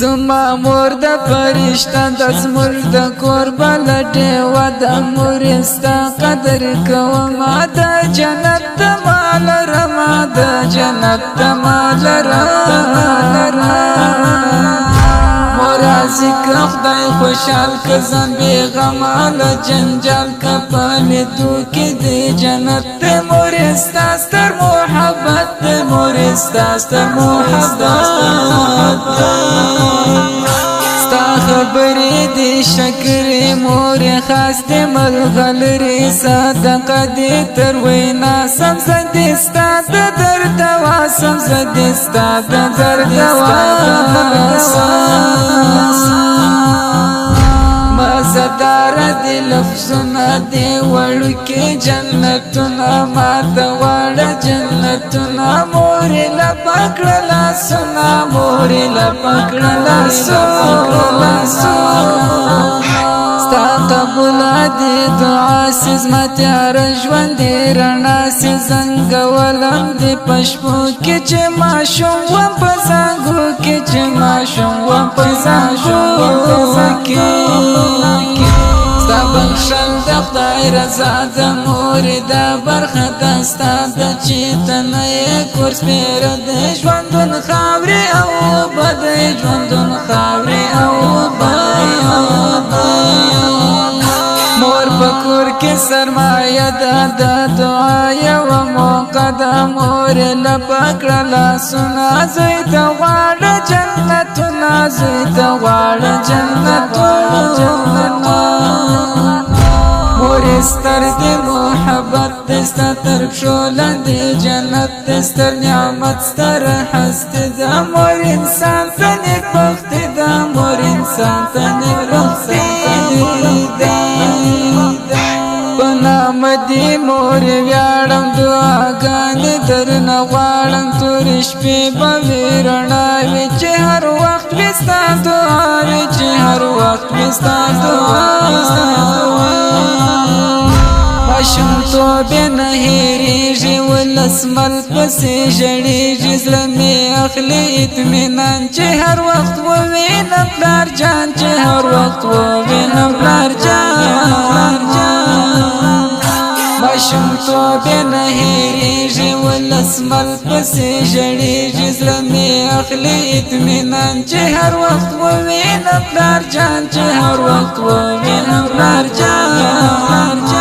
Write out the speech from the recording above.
زما مور د فرشتہ د زمر د کور بلټه و د مورستا قدر کوما د جنت د مال رما د جنت د مال رما ذکر خدای خوشحال کزن بی غمال جنجال کپال تو کی دی جنت تے مورستا ستر محبت تے مورستا ستر محبت ستا خبری دی شکری مور خاص دی ملغلری صدقه دی تر وینا سمزدستا د درد وا سمزدستا د درد وا مزدار دی لفظنا دی وړکی جنتنا ما د وړ جنتنا مور لا پکړلا سنا مور لا پکړلا سنا ستا قبول دی دعا سزمت ژوند رڼا سزنګ ولم دی پښپو کې چې ما شوم و پزانګو کې چې ما شوم و پزانګو کې ستا بخشل د خدای رضا د مور د برخه دستا د چې تنه کورس مېر د ژوندون خاورې او بد ژوندون خاورې او بد مور پکور کې سرمایه د دعا یو موقع د مور لپکړه سنا زوی د غواړ جنتونه زوی د غواړ جنتونه مور ستر دی محبت دستا تر شولند جنت دستر نعمت ستر حست دا مور انسان تنیک بخت دا مور انسان تنیک بخت دا پنام دی مور ویاړم دعاګانې درنه غواړم تورې شپې به وي رڼاوي چې هر وخت وي ستا دعاوي چې هر وخت وي ستا دعاوي ماشومتوب یې نه هېرېږي ولس مل پسې ژړېږي زړه مې اخلي اطمینان چې هر وخت ووینم پلار جان چې هر وخت ووینم پلار جان ماشومتوب یې نه هېرېږي ولس مل پسې ژړېږي زړه مې اخلي اطمینان چې هر وخت ووینم پلار جان چې هر وخت ووینم پلار جان